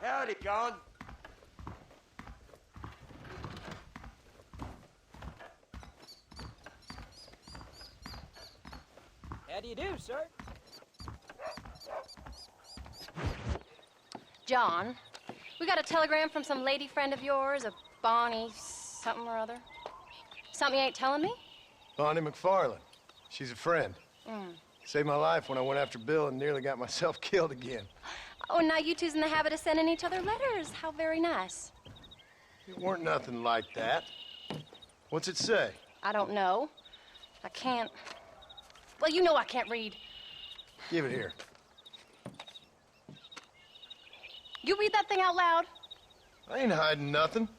Howdy, Con. How do you do, sir? John, we got a telegram from some lady friend of yours, a Bonnie something or other. Something you ain't telling me? Bonnie McFarlane. She's a friend. Saved my life when I went after Bill and nearly got myself killed again. Oh, and now you two's in the habit of sending each other letters. How very nice. It weren't nothing like that. What's it say? I don't know. I can't... Well, you know I can't read. Give it here. You read that thing out loud? I ain't hiding nothing.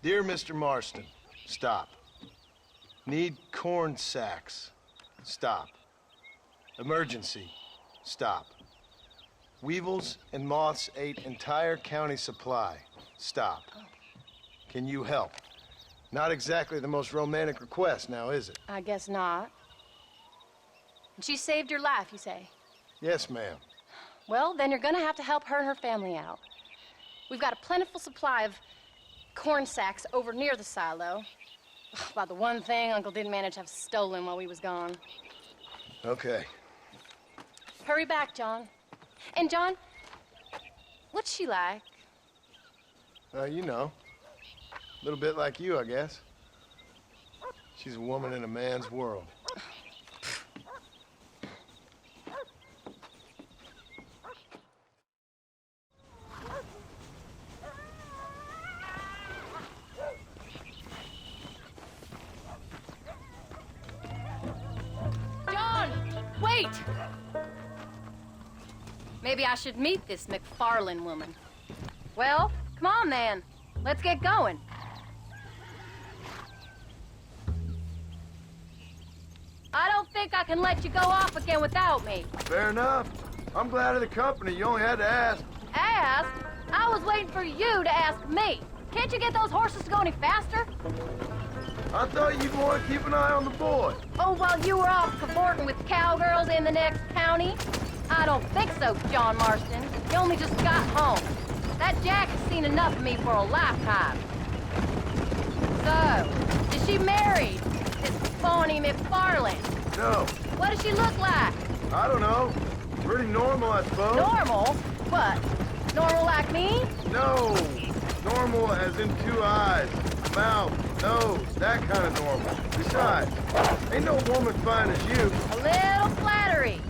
Dear Mr. Marston, stop. Need corn sacks. Stop. Emergency. Stop. Weevils and moths ate entire county supply. Stop. Can you help? Not exactly the most romantic request now, is it? I guess not. She saved your life, you say? Yes, ma'am. Well, then you're gonna have to help her and her family out. We've got a plentiful supply of corn sacks over near the silo. About the one thing Uncle didn't manage to have stolen while we was gone. Okay. Hurry back, John. And John, what's she like? You know. A little bit like you, I guess. She's a woman in a man's world. Wait! Maybe I should meet this McFarlane woman. Well, come on then. Let's get going. I don't think I can let you go off again without me. Fair enough. I'm glad of the company. You only had to ask. Ask? I was waiting for you to ask me. Can't you get those horses to go any faster? I thought you'd want to keep an eye on the boy. Oh, while you were off cavorting with cowgirls in the next county? I don't think so, John Marston. You only just got home. That Jack has seen enough of me for a lifetime. So, is she married? This Bonnie McFarlane? No. What does she look like? I don't know. Pretty normal, I suppose. Normal? What? Normal like me? No. Normal as in 2 eyes, mouth, nose, that kind of normal. Besides, ain't no woman fine as you. A little flattery.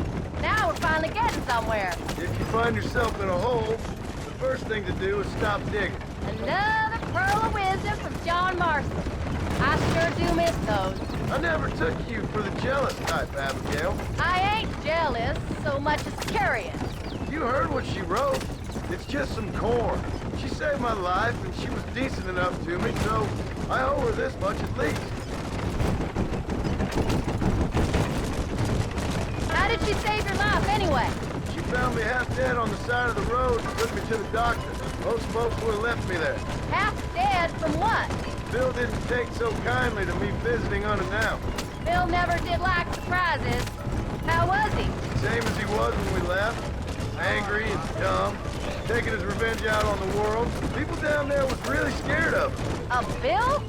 Now we're finally getting somewhere. If you find yourself in a hole, the first thing to do is stop digging. Another pearl of wisdom from John Marston. I sure do miss those. I never took you for the jealous type, Abigail. I ain't jealous so much as curious. You heard what she wrote. It's just some corn. She saved my life, and she was decent enough to me, so I owe her this much at least. How did she save your life anyway? She found me half dead on the side of the road and took me to the doctor. Most folks would have left me there. Half dead from what? Bill didn't take so kindly to me visiting unannounced. Bill never did like surprises. How was he? Same as he was when we left. Angry and dumb. Taking his revenge out on the world. People down there was really scared of him. A Bill?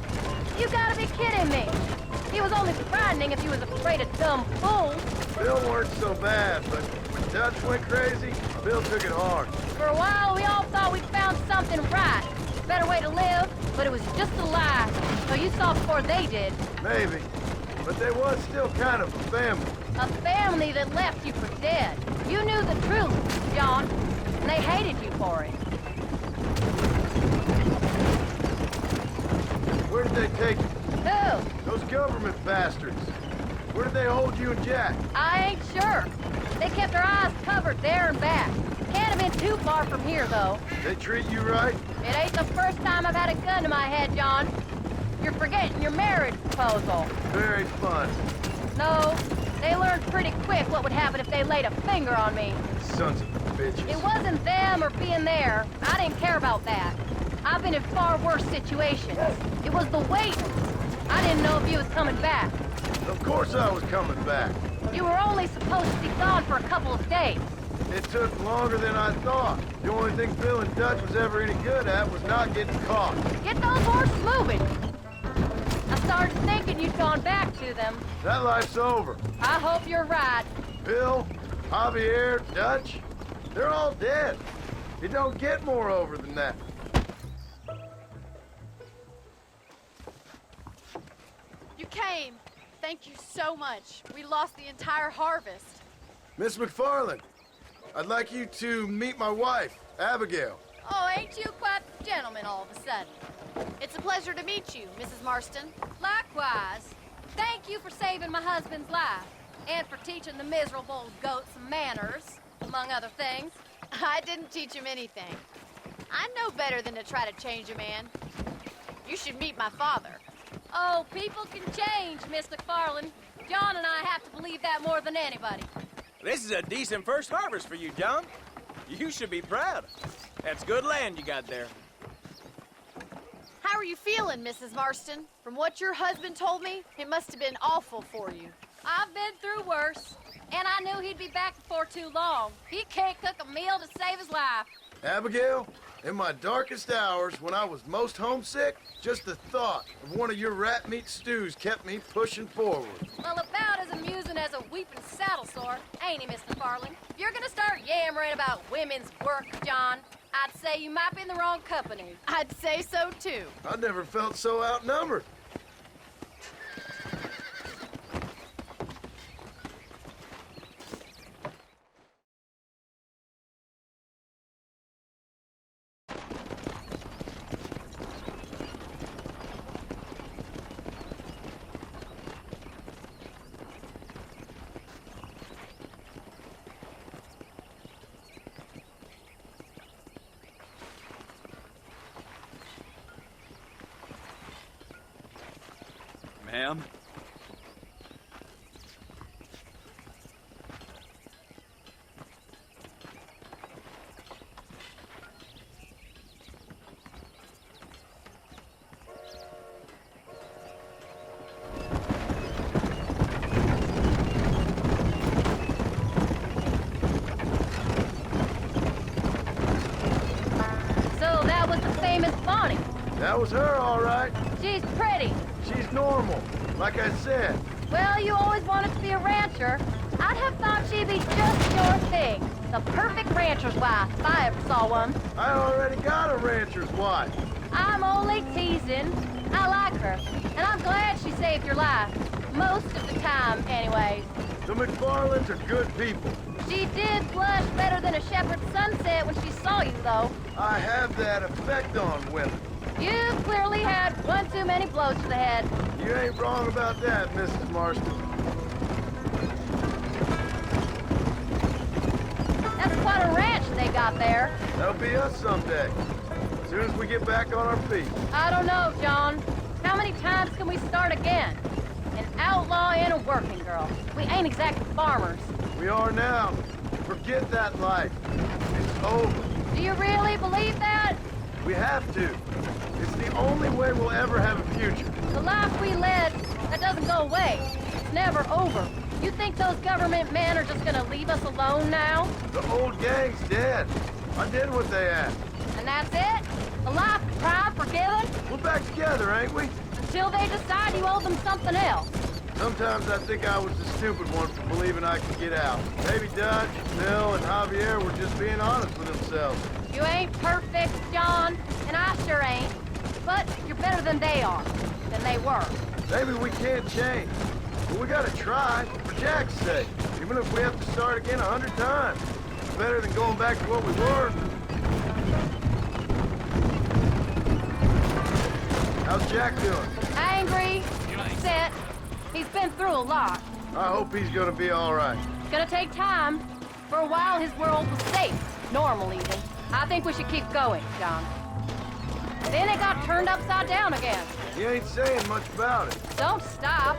You gotta be kidding me. He was only frightening if he was afraid of dumb fools. Bill weren't so bad, but when Dutch went crazy, Bill took it hard. For a while, we all thought we'd found something right. A better way to live, but it was just a lie. So you saw before they did. Maybe. But they was still kind of a family. A family that left you for dead. You knew the truth, John, and they hated you for it. Where did they take you? Who? Those government bastards. Where did they hold you and Jack? I ain't sure. They kept their eyes covered there and back. Can't have been too far from here, though. They treat you right? It ain't the first time I've had a gun to my head, John. You're forgetting your marriage proposal. Very fun. No, they learned pretty quick what would happen if they laid a finger on me. Sons of bitches. It wasn't them or being there. I didn't care about that. I've been in far worse situations. It was the waiting. I didn't know if you was coming back. Of course I was coming back. You were only supposed to be gone for a couple of days. It took longer than I thought. The only thing Bill and Dutch was ever any good at was not getting caught. Get those horses moving. I started thinking you'd gone back to them. That life's over. I hope you're right. Bill, Javier, Dutch, they're all dead. It don't get more over than that. You came. Thank you so much. We lost the entire harvest. Miss McFarland, I'd like you to meet my wife, Abigail. Oh, ain't you quite the gentleman all of a sudden? It's a pleasure to meet you, Mrs. Marston. Likewise. Thank you for saving my husband's life, and for teaching the miserable goat some manners, among other things. I didn't teach him anything. I know better than to try to change a man. You should meet my father. Oh, people can change, Miss McFarland. John and I have to believe that more than anybody. This is a decent first harvest for you, John. You should be proud. That's good land you got there. How are you feeling, Mrs. Marston? From what your husband told me, it must have been awful for you. I've been through worse, and I knew he'd be back before too long. He can't cook a meal to save his life. Abigail, in my darkest hours, when I was most homesick, just the thought of one of your rat meat stews kept me pushing forward. Well, about as amusing as a weeping saddle sore, ain't he, Miss McFarland? If you're gonna start yammering about women's work, John, I'd say you might be in the wrong company. I'd say so, too. I never felt so outnumbered. Ma'am? So that was the famous Bonnie. That was her, all right. She's pretty. She's normal, like I said. Well, you always wanted to be a rancher. I'd have thought she'd be just your thing. The perfect rancher's wife, if I ever saw one. I already got a rancher's wife. I'm only teasing. I like her, and I'm glad she saved your life. Most of the time, anyways. The McFarlands are good people. She did blush better than a shepherd's sunset when she saw you, though. I have that effect on women. You clearly had one too many blows to the head. You ain't wrong about that, Mrs. Marston. That's quite a ranch they got there. That'll be us someday. As soon as we get back on our feet. I don't know, John. How many times can we start again? An outlaw and a working girl. We ain't exactly farmers. We are now. Forget that life. It's over. Do you really believe that? We have to. It's the only way we'll ever have a future. The life we led, that doesn't go away. It's never over. You think those government men are just gonna leave us alone now? The old gang's dead. I did what they asked. And that's it? A life deprived, forgiven? We're back together, ain't we? Until they decide you owe them something else. Sometimes I think I was the stupid one for believing I could get out. Maybe Dutch, Bill, and Javier were just being honest with themselves. You ain't perfect, John, and I sure ain't. But you're better than they are, than they were. Maybe we can't change, but we gotta try, for Jack's sake. Even if we have to start again 100 times. It's better than going back to what we were. How's Jack doing? Angry, upset. He's been through a lot. I hope he's gonna be all right. It's gonna take time. For a while, his world was safe. Normal, even. I think we should keep going, John. Then it got turned upside down again. He ain't saying much about it. Don't stop.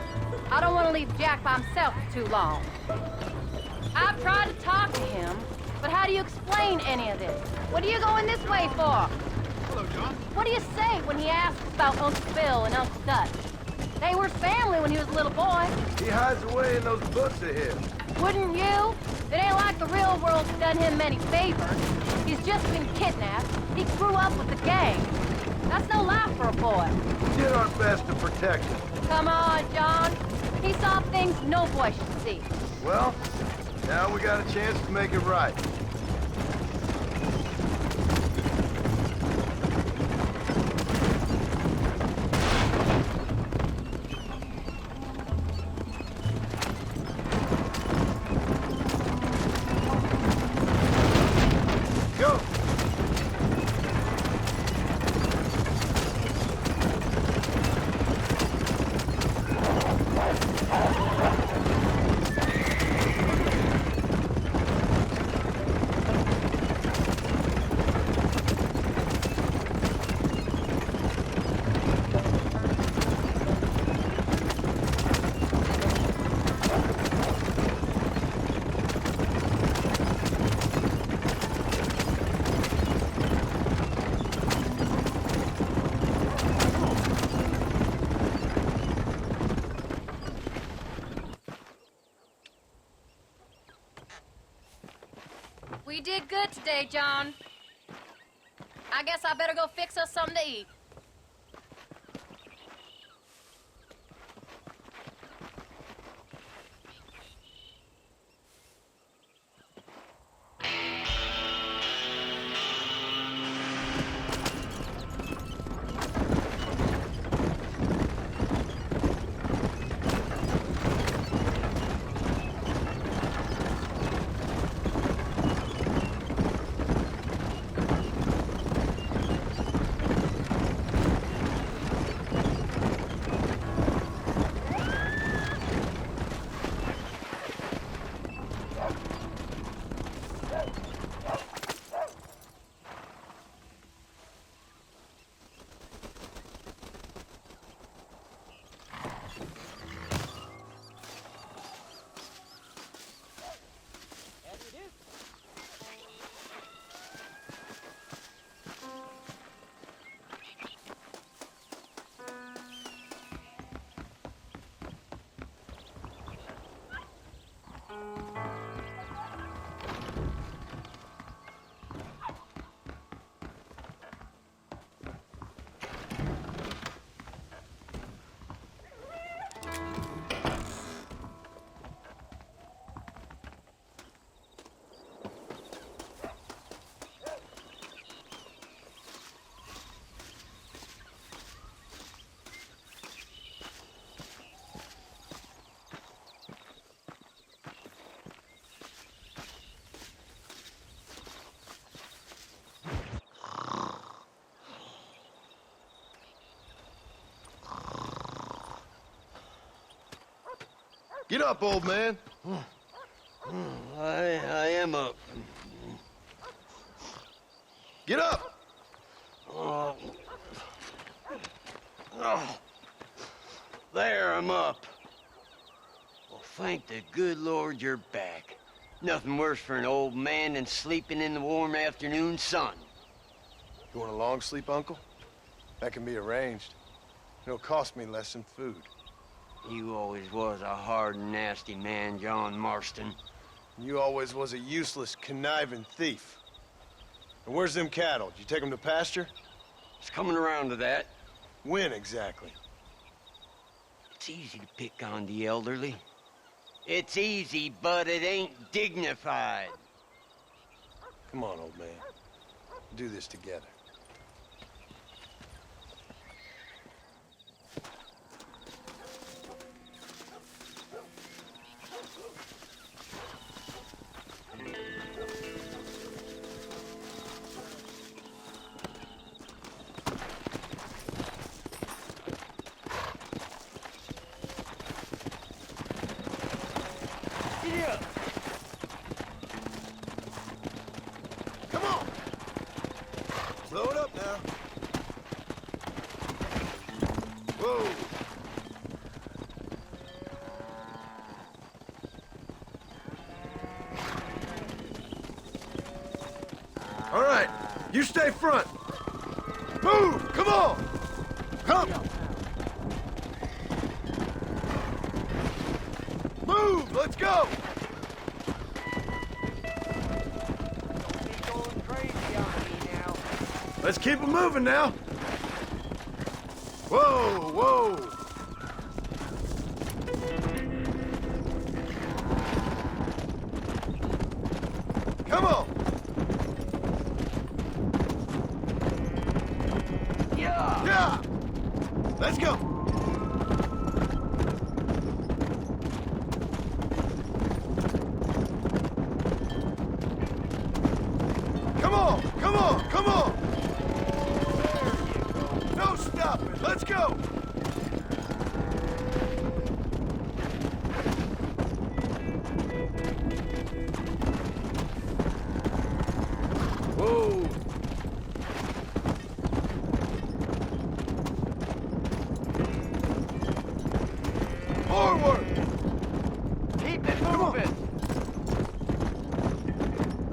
I don't want to leave Jack by himself for too long. I've tried to talk to him, but how do you explain any of this? What are you going this way for? Hello, John. What do you say when he asks about Uncle Bill and Uncle Dutch? They were family when he was a little boy. He hides away in those books of his. Wouldn't you? It ain't like the real world's done him many favors. He's just been kidnapped. He grew up with the gang. That's no life for a boy. We did our best to protect him. Come on, John. He saw things no boy should see. Well, now we got a chance to make it right. Go! We did good today, John. I guess I better go fix us something to eat. Get up, old man. I am up. Get up! Oh. Oh. There, I'm up. Well, thank the good Lord you're back. Nothing worse for an old man than sleeping in the warm afternoon sun. You want a long sleep, Uncle? That can be arranged. It'll cost me less than food. You always was a hard and nasty man, John Marston. You always was a useless, conniving thief. And where's them cattle? Did you take them to pasture? It's coming around to that. When exactly? It's easy to pick on the elderly. It's easy, but it ain't dignified. Come on, old man. We'll do this together. Come on! Blow it up now. Whoa! All right, you stay front. Move! Come on! Come! go! Going crazy on me now. Let's keep it moving now. Whoa, whoa. Come on. Yeah! Yeah. Let's go. Come on, come on, come on. No stopping. Let's go. Whoa. Forward. Keep it Come on. moving!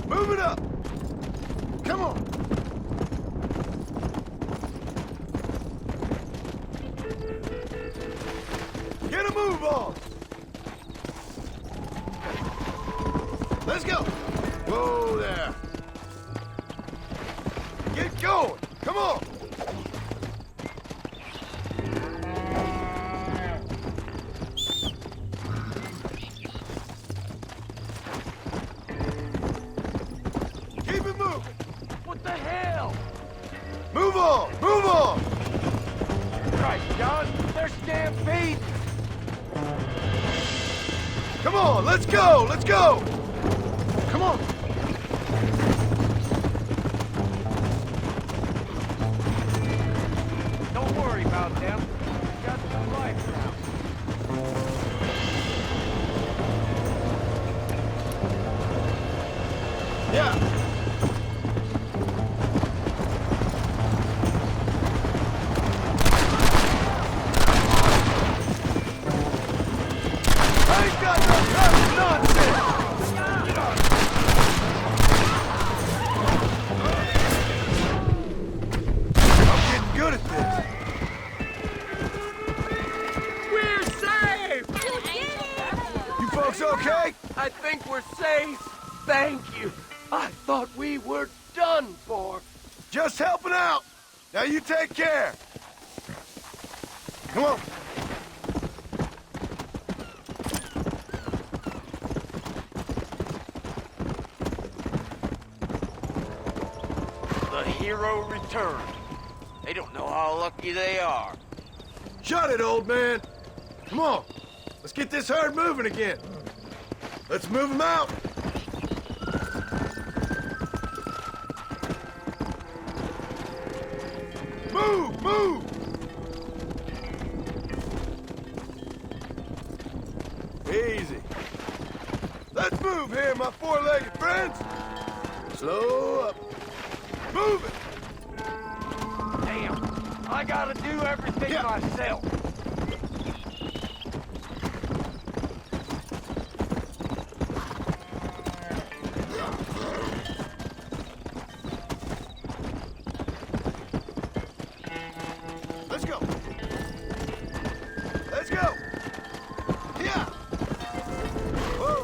Move it up. Come on. Get a move on. Let's go. Whoa there. Get going. Come on. Keep it moving. What the hell? Move on. Move on. Christ, John, they're stampeding! Come on. Let's go. Let's go. Come on. Don't worry about them. We've got some life now. Yeah. I ain't got no time for nonsense. I'm getting good at this. We're safe! You folks okay? I think we're safe. Thank you. I thought we were done for. Just helping out. Now you take care. Come on. The hero returned. They don't know how lucky they are. Shut it, old man. Come on. Let's get this herd moving again. Let's move them out. Move, move. Easy. Let's move here, my four-legged friends. Slow up. Move it. Damn, I gotta do everything Yeah. myself. Let's go. Let's go. Yeah. Whoa.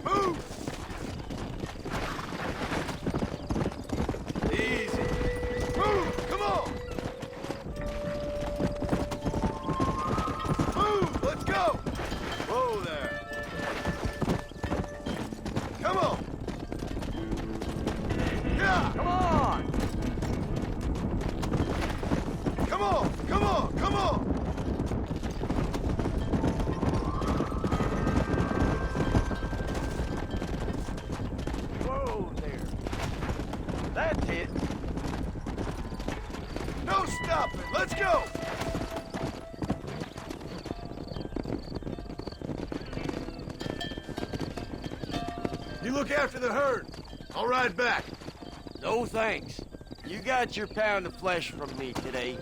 Move. Easy. Move. Come on. Move. Let's go. Whoa there. Come on. Yeah. Come on! Come on. Come on. Come on. Whoa there. That's it. No stopping. Let's go. You look after the herd. I'll ride back. No thanks. You got your pound of flesh from me today.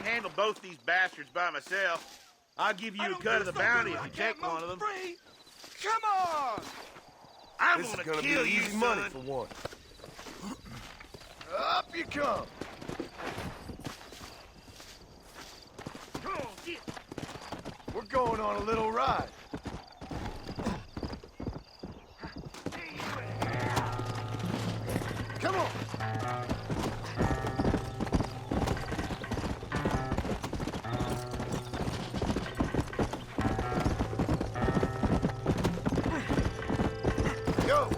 handle both these bastards by myself. I'll give you a cut of the bounty if you take one of them. Free. Come on! I'm This is gonna gonna kill be you, easy son. money for one. Up you come. Come on, get. We're going on a little ride. Come on. Go.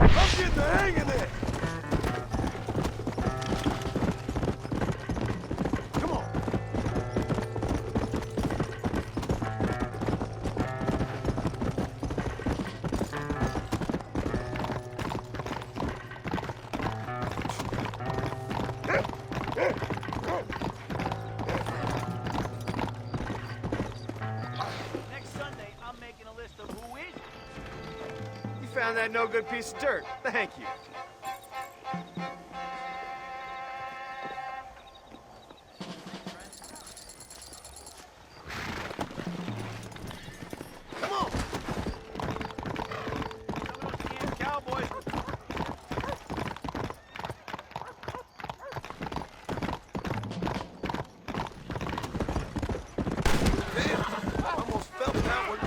I'm getting the hang of this. Come on. Next Sunday, I'm making a list of who is. You found that no good piece of dirt. Thank you. Come on. Some of those damn cowboys. Damn. I almost fell downward.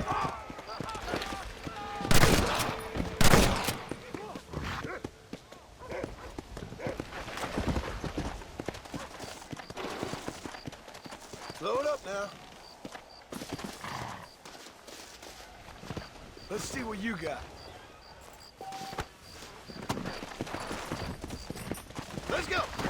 Blow it up now. Let's see what you got. Let's go.